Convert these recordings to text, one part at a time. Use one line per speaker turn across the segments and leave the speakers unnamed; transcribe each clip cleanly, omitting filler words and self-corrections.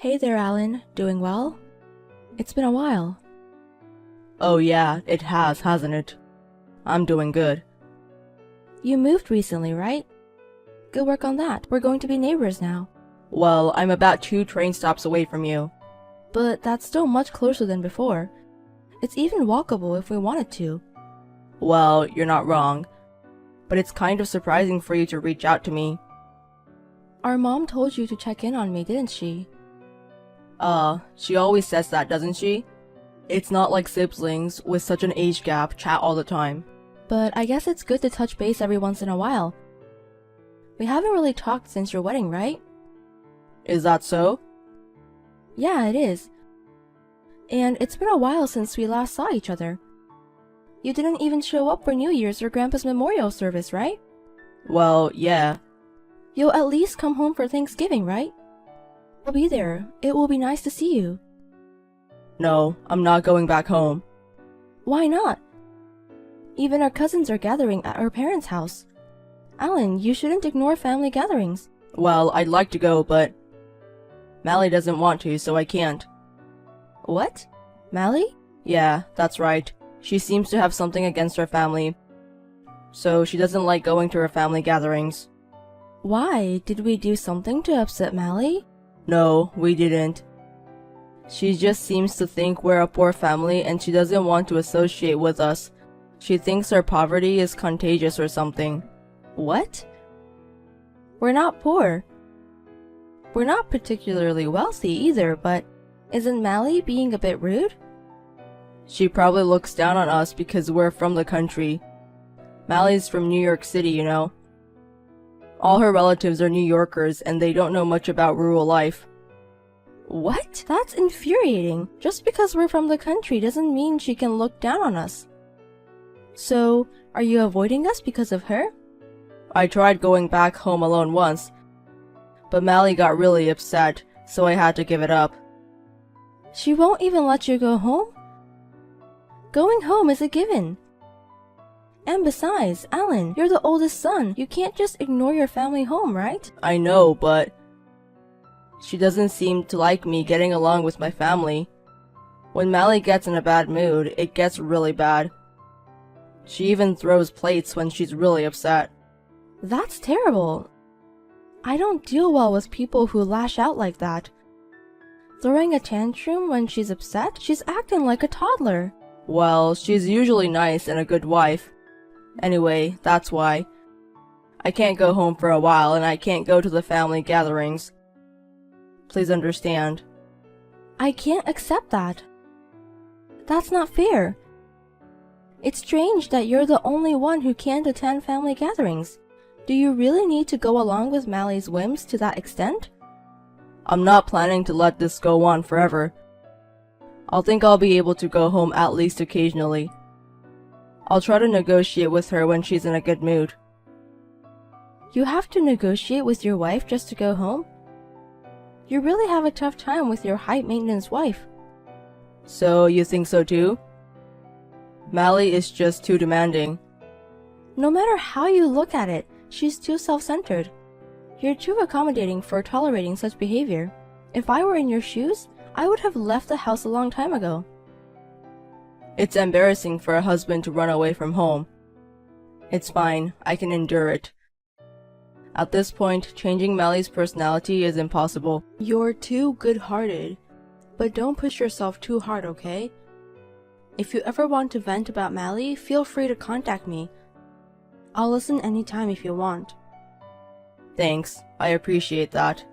Hey there, Alan. Doing well? It's been a while.
Oh yeah, it has, hasn't it? I'm doing good.
You moved recently, right? Good work on that. We're going to be neighbors now.
Well, I'm about 2 train stops away from you.
But that's still much closer than before. It's even walkable if we wanted to.
Well, you're not wrong. But it's kind of surprising for you to reach out to me.
Our mom told you to check in on me, didn't she?
She always says that, doesn't she? It's not like siblings with such an age gap chat all the time.
But I guess it's good to touch base every once in a while. We haven't really talked since your wedding, right?
Is that so?
Yeah, it is. And it's been a while since we last saw each other. You didn't even show up for New Year's or Grandpa's memorial service, right?
Well, yeah.
You'll at least come home for Thanksgiving, right? I'll be there. It will be nice to see you.
No, I'm not going back home.
Why not? Even our cousins are gathering at our parents' house. Alan, you shouldn't ignore family gatherings.
Well, I'd like to go, but Mally doesn't want to, so I can't.
What? Mally?
Yeah, that's right. She seems to have something against her family, so she doesn't like going to her family gatherings.
Why? Did we do something to upset Mally?
No, we didn't. She just seems to think we're a poor family and she doesn't want to associate with us. She thinks our poverty is contagious or something.
What? We're not poor. We're not particularly wealthy either, but isn't Mally being a bit rude?
She probably looks down on us because we're from the country. Mally's from New York City, you know. All her relatives are New Yorkers and they don't know much about rural life.
What? That's infuriating. Just because we're from the country doesn't mean she can look down on us. So, are you avoiding us because of her?
I tried going back home alone once, but Mally got really upset, so I had to give it up.
She won't even let you go home? Going home is a given. And besides, Alan, you're the oldest son. You can't just ignore your family home, right?
I know, but she doesn't seem to like me getting along with my family. When Mally gets in a bad mood, it gets really bad. She even throws plates when she's really upset.
That's terrible. I don't deal well with people who lash out like that. Throwing a tantrum when she's upset? She's acting like a toddler.
Well, she's usually nice and a good wife. Anyway, that's why. I can't go home for a while and I can't go to the family gatherings. Please understand.
I can't accept that. That's not fair. It's strange that you're the only one who can't attend family gatherings. Do you really need to go along with Mally's whims to that extent?
I'm not planning to let this go on forever. I'll think I'll be able to go home at least occasionally. I'll try to negotiate with her when she's in a good mood.
You have to negotiate with your wife just to go home? You really have a tough time with your high-maintenance wife.
So, you think so too? Mally is just too demanding.
No matter how you look at it, she's too self-centered. You're too accommodating for tolerating such behavior. If I were in your shoes, I would have left the house a long time ago.
It's embarrassing for a husband to run away from home. It's fine, I can endure it. At this point, changing Mally's personality is impossible.
You're too good-hearted. But don't push yourself too hard, okay? If you ever want to vent about Mally, feel free to contact me. I'll listen anytime if you want.
Thanks, I appreciate that.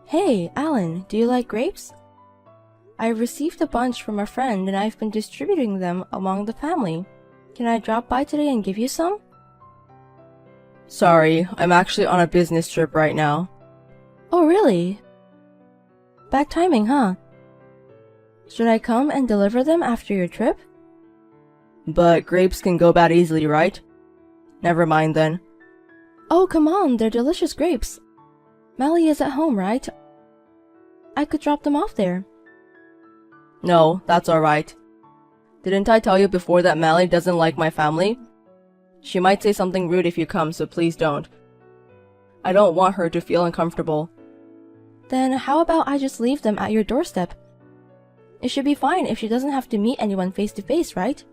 Hey, Alan, do you like grapes? I've received a bunch from a friend and I've been distributing them among the family. Can I drop by today and give you some?
Sorry, I'm actually on a business trip right now.
Oh, really? Bad timing, huh? Should I come and deliver them after your trip?
But grapes can go bad easily, right? Never mind then.
Oh, come on, they're delicious grapes. Mally is at home, right? I could drop them off there.
No, that's alright. Didn't I tell you before that Mally doesn't like my family? She might say something rude if you come, so please don't. I don't want her to feel uncomfortable.
Then how about I just leave them at your doorstep? It should be fine if she doesn't have to meet anyone face to face, right?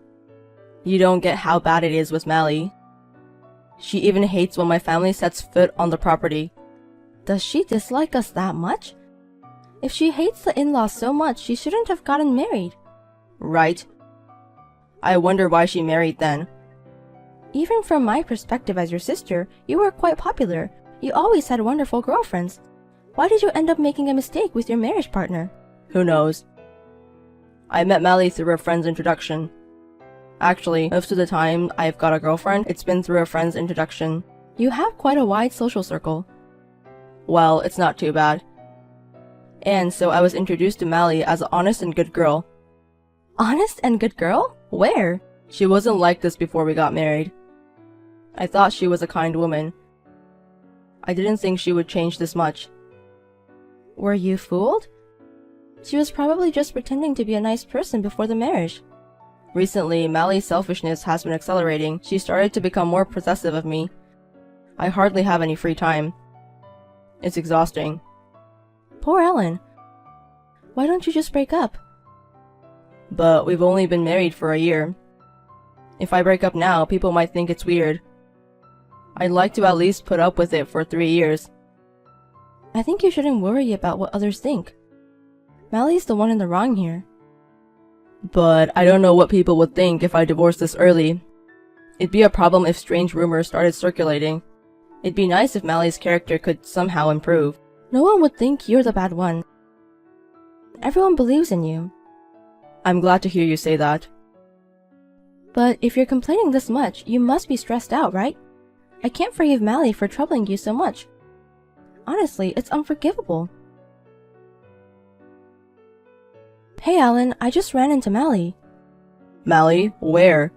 You don't get how bad it is with Mally. She even hates when my family sets foot on the property.
Does she dislike us that much? If she hates the in-laws so much, she shouldn't have gotten married.
Right. I wonder why she married then.
Even from my perspective as your sister, you were quite popular. You always had wonderful girlfriends. Why did you end up making a mistake with your marriage partner?
Who knows? I met Mally through a friend's introduction. Actually, most of the time I've got a girlfriend, it's been through a friend's introduction.
You have quite a wide social circle.
Well, it's not too bad. And so I was introduced to Mally as an honest and good girl.
Honest and good girl? Where?
She wasn't like this before we got married. I thought she was a kind woman. I didn't think she would change this much.
Were you fooled? She was probably just pretending to be a nice person before the marriage.
Recently, Mally's selfishness has been accelerating. She started to become more possessive of me. I hardly have any free time. It's exhausting.
Poor Ellen. Why don't you just break up?
But we've only been married for a year. If I break up now, people might think it's weird. I'd like to at least put up with it for 3 years.
I think you shouldn't worry about what others think. Mally's the one in the wrong here.
But I don't know what people would think if I divorced this early. It'd be a problem if strange rumors started circulating. It'd be nice if Mally's character could somehow improve.
No one would think you're the bad one. Everyone believes in you.
I'm glad to hear you say that.
But if you're complaining this much, you must be stressed out, right? I can't forgive Mally for troubling you so much. Honestly, it's unforgivable. Hey Alan, I just ran into Mally.
Mally? Where?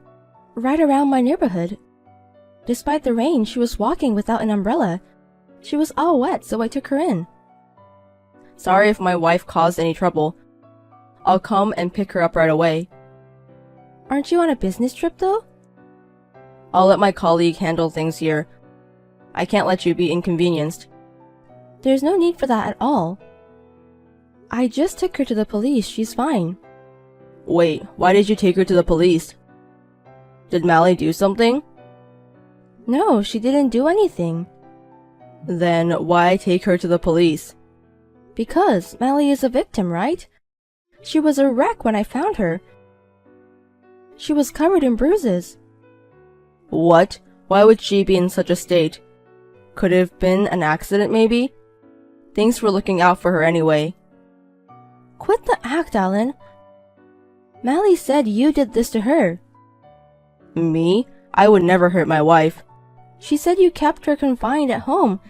Right around my neighborhood. Despite the rain, she was walking without an umbrella. She was all wet, so I took her in.
Sorry if my wife caused any trouble. I'll come and pick her up right away.
Aren't you on a business trip though?
I'll let my colleague handle things here. I can't let you be inconvenienced.
There's no need for that at all. I just took her to the police. She's fine.
Wait, why did you take her to the police? Did Mally do something?
No, she didn't do anything.
Then why take her to the police?
Because Mally is a victim, right? She was a wreck when I found her. She was covered in bruises.
What? Why would she be in such a state? Could it have been an accident, maybe? Thanks for looking out for her anyway.
Quit the act, Alan. Mally said you did this to her.
Me? I would never hurt my wife.
She said you kept her confined at home,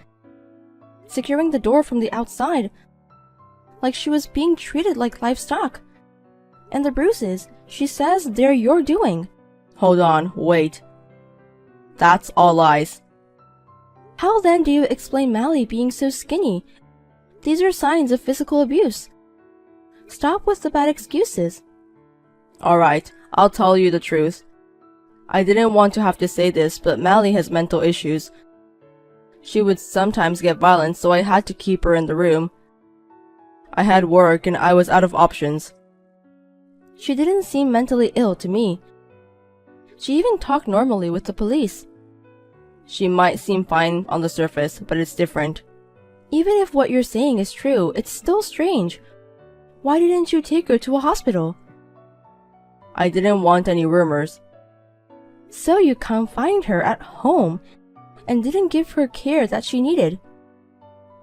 securing the door from the outside, like she was being treated like livestock. And the bruises, she says they're your doing.
Hold on, wait. That's all lies.
How then do you explain Mally being so skinny? These are signs of physical abuse. Stop with the bad excuses.
Alright, I'll tell you the truth. I didn't want to have to say this, but Mally has mental issues. She would sometimes get violent, so I had to keep her in the room. I had work and I was out of options.
She didn't seem mentally ill to me. She even talked normally with the police.
She might seem fine on the surface, but it's different.
Even if what you're saying is true, it's still strange. Why didn't you take her to a hospital?
I didn't want any rumors.
So you confined her at home and didn't give her care that she needed.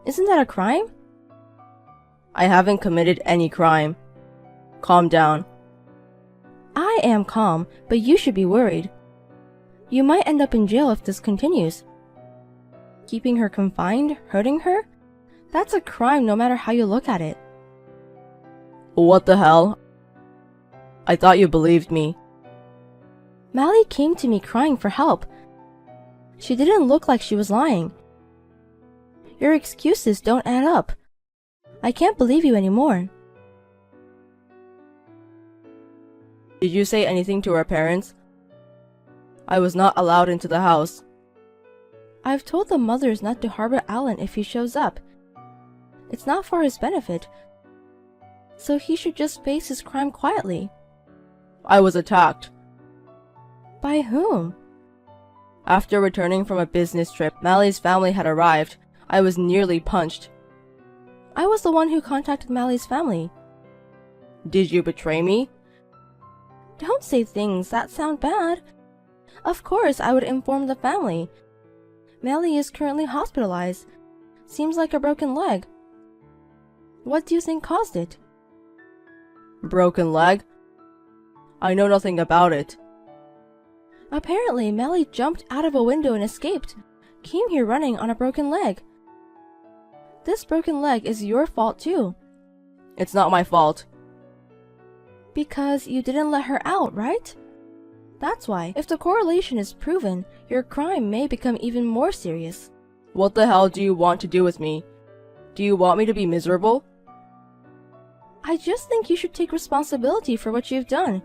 Isn't that a crime?
I haven't committed any crime. Calm down.
I am calm, but you should be worried. You might end up in jail if this continues. Keeping her confined, hurting her? That's a crime no matter how you look at it.
What the hell? I thought you believed me.
Mally came to me crying for help. She didn't look like she was lying. Your excuses don't add up. I can't believe you anymore.
Did you say anything to her parents? I was not allowed into the house.
I've told the mothers not to harbor Alan if he shows up. It's not for his benefit, so he should just face his crime quietly.
I was attacked.
By whom?
After returning from a business trip, Mally's family had arrived. I was nearly punched.
I was the one who contacted Mally's family.
Did you betray me?
Don't say things that sound bad. Of course, I would inform the family. Mally is currently hospitalized. Seems like a broken leg. What do you think caused it?
Broken leg? I know nothing about it.
Apparently, Mally jumped out of a window and escaped. Came here running on a broken leg. This broken leg is your fault too.
It's not my fault.
Because you didn't let her out, right? That's why, if the correlation is proven, your crime may become even more serious.
What the hell do you want to do with me? Do you want me to be miserable?
I just think you should take responsibility for what you've done.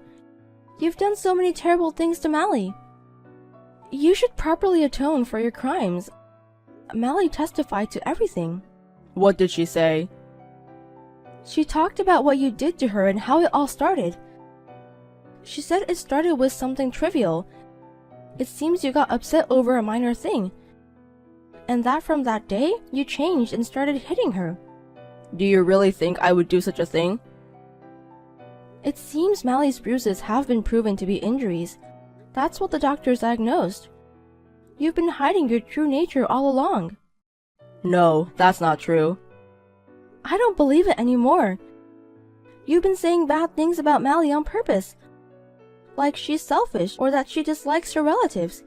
You've done so many terrible things to Mally. You should properly atone for your crimes. Mally testified to everything.
What did she say?
She talked about what you did to her and how it all started. She said it started with something trivial. It seems you got upset over a minor thing. And that from that day, you changed and started hitting her.
Do you really think I would do such a thing?
It seems Mally's bruises have been proven to be injuries. That's what the doctors diagnosed. You've been hiding your true nature all along.
No, that's not true.
I don't believe it anymore. You've been saying bad things about Mally on purpose. Like she's selfish or that she dislikes her relatives.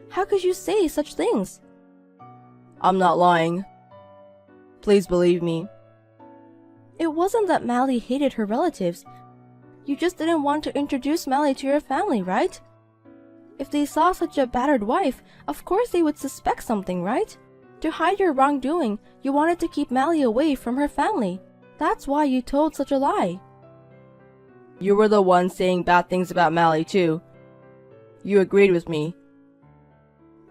How could you say such things?
I'm not lying. Please believe me.
It wasn't that Mally hated her relatives. You just didn't want to introduce Mally to your family, right? If they saw such a battered wife, of course they would suspect something, right? To hide your wrongdoing, you wanted to keep Mally away from her family. That's why you told such a lie.
You were the one saying bad things about Mally, too. You agreed with me.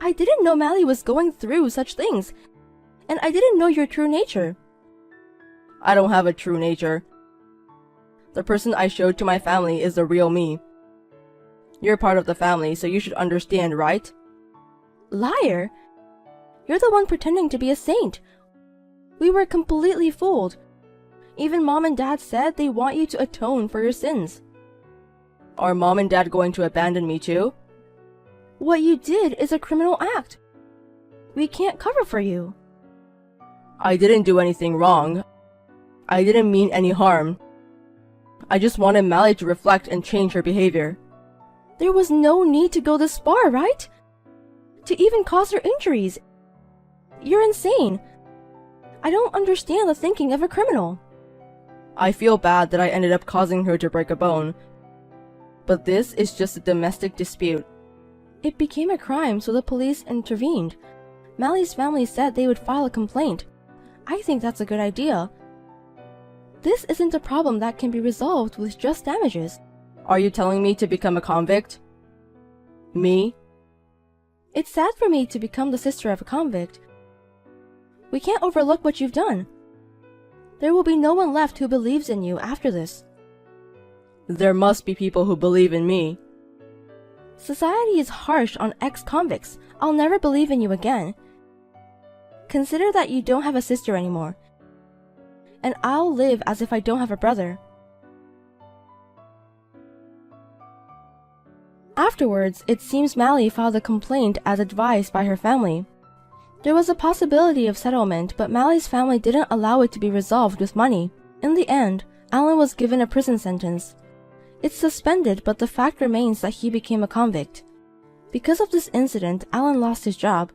I didn't know Mally was going through such things, and I didn't know your true nature.
I don't have a true nature. The person I showed to my family is the real me. You're part of the family, so you should understand, right?
Liar! You're the one pretending to be a saint. We were completely fooled. Even Mom and Dad said they want you to atone for your sins.
Are Mom and Dad going to abandon me too?
What you did is a criminal act. We can't cover for you.
I didn't do anything wrong. I didn't mean any harm. I just wanted Mally to reflect and change her behavior.
There was no need to go this far, right? To even cause her injuries. You're insane. I don't understand the thinking of a criminal.
I feel bad that I ended up causing her to break a bone. But this is just a domestic dispute.
It became a crime, so the police intervened. Mally's family said they would file a complaint. I think that's a good idea. This isn't a problem that can be resolved with just damages.
Are you telling me to become a convict? Me?
It's sad for me to become the sister of a convict. We can't overlook what you've done. There will be no one left who believes in you after this.
There must be people who believe in me.
Society is harsh on ex-convicts. I'll never believe in you again. Consider that you don't have a sister anymore. And I'll live as if I don't have a brother. Afterwards, it seems Mally filed a complaint as advised by her family. There was a possibility of settlement, but Mally's family didn't allow it to be resolved with money. In the end, Alan was given a prison sentence. It's suspended, but the fact remains that he became a convict. Because of this incident, Alan lost his job.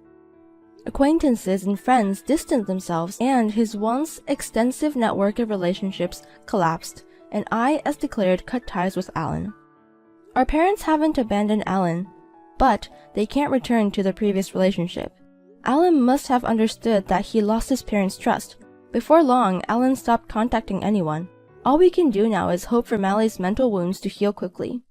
Acquaintances and friends distanced themselves, and his once extensive network of relationships collapsed, and I, as declared, cut ties with Alan. Our parents haven't abandoned Alan, but they can't return to their previous relationship. Alan must have understood that he lost his parents' trust. Before long, Alan stopped contacting anyone. All we can do now is hope for Mally's mental wounds to heal quickly.